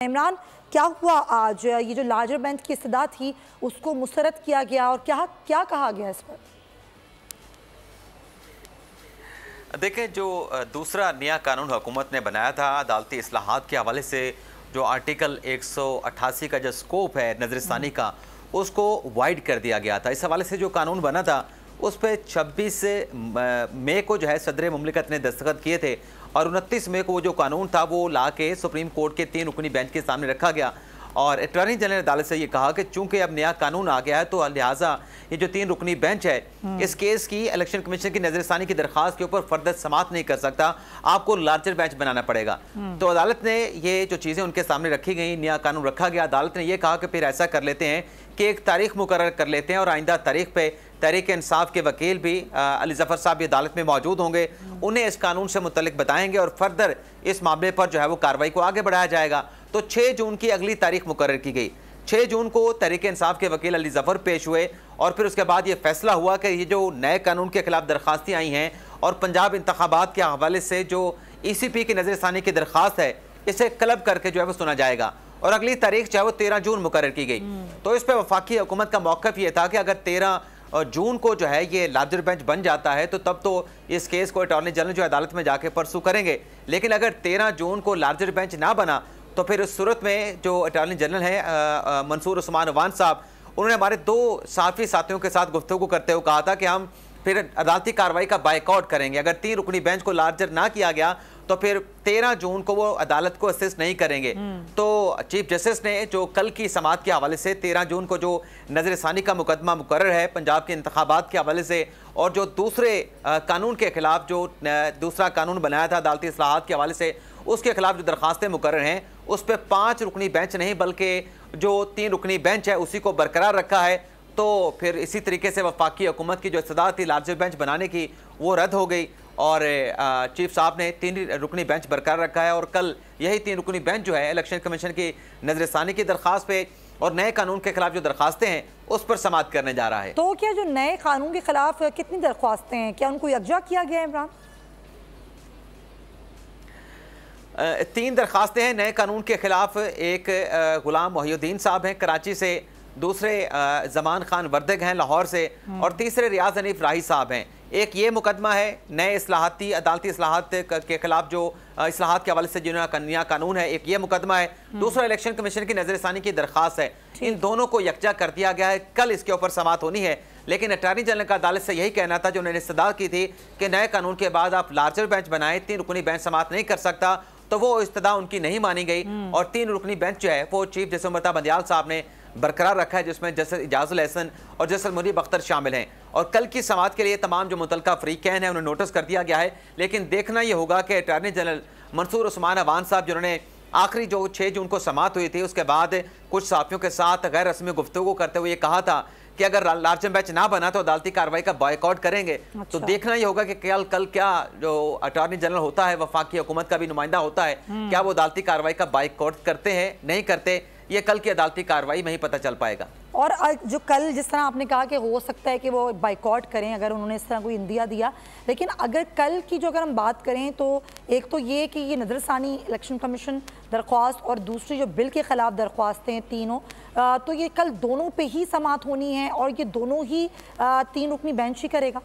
इमरान, क्या हुआ आज? ये जो लार्जर बेंच की इस्तदा थी उसको मुस्तरद किया गया और क्या क्या कहा गया इस पर? देखें, जो दूसरा नया कानून हुकूमत ने बनाया था अदालती इस्लाहात के हवाले से, जो आर्टिकल 188 का जो स्कोप है नजरसानी का, उसको वाइड कर दिया गया था। इस हवाले से जो कानून बना था उस पर 26 मई को जो है सदर मुमलिकत ने दस्तखत किए थे और 29 मई को वो जो कानून था वो ला के सुप्रीम कोर्ट के 3 रुकनी बेंच के सामने रखा गया और अटॉर्नी जनरल अदालत से ये कहा कि चूंकि अब नया कानून आ गया है तो लिहाजा ये जो 3 रुकनी बेंच है इस केस की इलेक्शन कमीशन की नजरसानी की दरख्वास्त के ऊपर फर्दर समाअत नहीं कर सकता, आपको लार्जर बेंच बनाना पड़ेगा। तो अदालत ने ये जो चीज़ें उनके सामने रखी गई, नया कानून रखा गया। अदालत ने यह कहा कि फिर ऐसा कर लेते हैं कि एक तारीख मुकर्रर कर लेते हैं और आइंदा तारीख पे तहरीक इंसाफ के वकील भी अली जफर साहब भी अदालत में मौजूद होंगे, उन्हें इस कानून से मुतल्लिक बताएंगे और फर्दर इस मामले पर जो है वो कार्रवाई को आगे बढ़ाया जाएगा। तो 6 जून की अगली तारीख मुकर्रर की गई। 6 जून को तहरीक इंसाफ के वकील अली जफर पेश हुए और फिर उसके बाद ये फैसला हुआ कि ये जो नए कानून के खिलाफ दरख्वास्तें आई हैं और पंजाब इंतखाबात के हवाले से जो ECP की नजरसानी की दरख्वास्त है इसे क्लब करके जो है वो सुना जाएगा और अगली तारीख जो है वो 13 जून मुकर्रर की गई। तो इस पर वफाकी हुकूमत का मौक़िफ़ ये था कि अगर 13 जून को जो है ये लार्जर बेंच बन जाता है तो तब तो इस केस को अटॉर्नी जनरल जो अदालत में जाके परसू करेंगे, लेकिन अगर 13 जून को लार्जर बेंच ना बना तो फिर उस सूरत में जो अटॉर्नी जनरल है मंसूर उस्मान अवान साहब, उन्होंने हमारे 2 सहाफ़ी साथियों के साथ गुफ्तगू करते हुए कहा था कि हम फिर अदालती कार्रवाई का बाइकआउट करेंगे। अगर 3 रुकनी बेंच को लार्जर ना किया गया तो फिर 13 जून को वो अदालत को असिस्ट नहीं करेंगे। तो चीफ जस्टिस ने जो कल की समाअत के हवाले से 13 जून को जो नजरसानी का मुकदमा मुकर्रर है पंजाब के इंतखाबात के हवाले से और जो दूसरे कानून के खिलाफ जो दूसरा कानून बनाया था अदालती इस्लाहात के हवाले से, उसके खिलाफ जो दरखास्तें मुकर्रर हैं उस पर 5 रुकनी बेंच नहीं बल्कि जो 3 रुकनी बेंच है उसी को बरकरार रखा है। तो फिर इसी तरीके से वफाकी हुकूमत की जो इस्तदा थी लार्जर बेंच बनाने की वो रद्द हो गई और चीफ साहब ने 3 रुकनी बेंच बरकरार रखा है और कल यही 3 रुकनी बेंच जो है इलेक्शन कमीशन की नजरसानी की दरख्वास्त पे और नए कानून के खिलाफ जो दरखास्तें हैं उस पर समाअत करने जा रहा है। तो क्या जो नए कानून के खिलाफ कितनी दरख्वास्तें हैं, क्या उनको यकजा किया गया है इमरान? 3 दरखास्तें हैं नए कानून के खिलाफ। एक गुलाम मोहिउद्दीन साहब हैं कराची से, दूसरे जमान खान वर्दग हैं लाहौर से और तीसरे रियाज हनीफ राही साहब हैं। एक ये मुकदमा है नए इस्लाहाती अदालती इस्लाहात के खिलाफ जो इस्लाहात के हवाले से जो नया कानून है, एक ये मुकदमा है। दूसरा इलेक्शन कमीशन की नजरसानी की दरख्वास्त है। इन दोनों को यकजा कर दिया गया है। कल इसके ऊपर समाअत होनी है, लेकिन अटॉर्नी जनरल का अदालत से यही कहना था जो उन्होंने इस्तदा की थी कि नए कानून के बाद आप लार्जर बेंच बनाएं, 3 रुकनी बेंच समाअत नहीं कर सकता, तो वो इस्तदा उनकी नहीं मानी गई और 3 रुकनी बेंच जो है वो चीफ जस्टिस उमर बंदियाल साहब ने बरकरार रखा है, जिसमें जस्टिस इजाजुल हसन और जस्टिस मुनीब अख्तर शामिल हैं। और कल की समाअत के लिए तमाम जो मुतल्लिका फ़रीक़ैन हैं उन्हें नोटिस कर दिया गया है, लेकिन देखना यह होगा कि अटॉर्नी जनरल मंसूर उस्मान अवान साहब जिन्होंने आखिरी जो 6 जून को समाअत हुई थी उसके बाद कुछ सहाफ़ियों के साथ गैर रस्मी गुफ्तगू करते हुए कहा था कि अगर लार्जर बेंच ना बना तो अदालती कार्रवाई का बाइकआउट करेंगे। अच्छा। तो देखना ये होगा कि कल क्या जो अटॉर्नी जनरल होता है, वफाकी हुकूमत का भी नुमाइंदा होता है, क्या वो अदालती कार्रवाई का बाइकआउट करते हैं नहीं करते, ये कल की अदालती कार्रवाई में ही पता चल पाएगा। और जो कल जिस तरह आपने कहा कि हो सकता है कि वो बाइकआउट करें अगर उन्होंने इस तरह कोई इंदिया दिया, लेकिन अगर कल की जो अगर हम बात करें तो एक तो ये कि ये नजरसानी इलेक्शन कमीशन दरख्वास्त और दूसरी जो बिल के खिलाफ दरख्वास्तें हैं तीनों, तो ये कल दोनों पे ही समाअत होनी है और ये दोनों ही 3 रुकनी बेंच ही करेगा।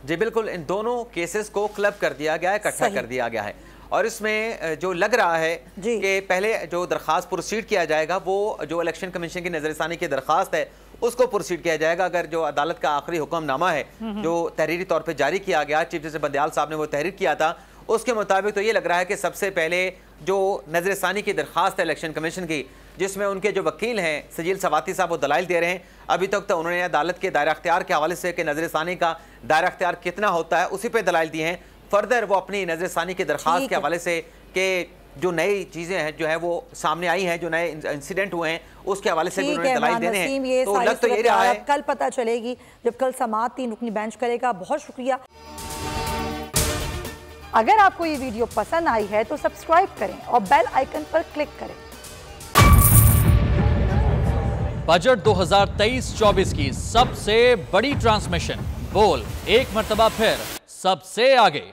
जी बिल्कुल, इन दोनों केसेस को क्लब कर दिया गया है, इकट्ठा कर दिया गया है और इसमें जो लग रहा है कि पहले जो दरख्वास्त प्रोसीड किया जाएगा वो जो इलेक्शन कमीशन की नजरसानी की दरख्वास्त है उसको प्रोसीड किया जाएगा। अगर जो अदालत का आखिरी हुक्मनामा है जो तहरीरी तौर पे जारी किया गया, चीफ जस्टिस बंदियाल साहब ने वो तहरीर किया था, उसके मुताबिक तो ये लग रहा है कि सबसे पहले जो नजरसानी की दरख्वास्त है इलेक्शन कमीशन की, जिसमें उनके जो वकील हैं सजील सवाती साहब वो दलाइल दे रहे हैं, अभी तक तो उन्होंने अदालत के दायरा अख्तियार के हवाले से कि नजरसानी का दायरा अख्तियार कितना होता है उसी पर दलाइल दिए हैं। फर्दर वो अपनी नजरसानी की दरख्वास्त के हवाले से कि जो नई चीजें हैं जो है वो सामने आई हैं, जो नए इंसिडेंट हुए हैं उसके हवाले से भी उन्होंने दलाइल देने हैं। तो लग तो ये रहा है कल पता चलेगी जब कल समाअत 3 रुकनी बेंच करेगा। बहुत शुक्रिया। अगर आपको ये वीडियो पसंद आई है तो सब्सक्राइब करें और बेल आइकन पर क्लिक करें। बजट 2023-24 की सबसे बड़ी ट्रांसमिशन बोल एक मर्तबा फिर सबसे आगे।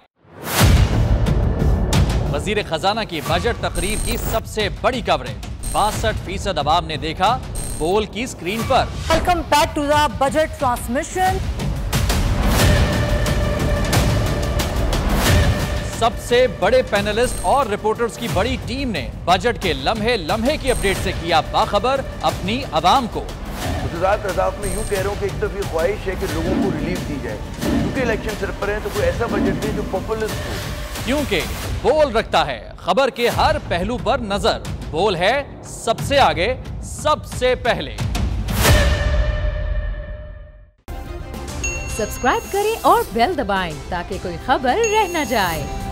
वजीर खजाना की बजट तकरीर की सबसे बड़ी कवरेज। 62% अवाम ने देखा बोल की स्क्रीन पर। Welcome back to the budget transmission. सबसे बड़े पैनलिस्ट और रिपोर्टर्स की बड़ी टीम ने बजट के लम्हे लम्हे की अपडेट से किया बाखबर अपनी आवाम को। मैं यूं कह रहा हूं कि एक तरफ ये ख्वाहिश है कि लोगों को रिलीफ दी जाए, क्योंकि इलेक्शन सर पर है, तो कोई ऐसा बजट दे जो पॉपुलिस्ट हो। क्योंकि बोल रखता है खबर के हर पहलू पर नजर। बोल है सबसे आगे, सबसे पहले। सब्सक्राइब करें और बेल दबाएं ताकि कोई खबर रह न जाए।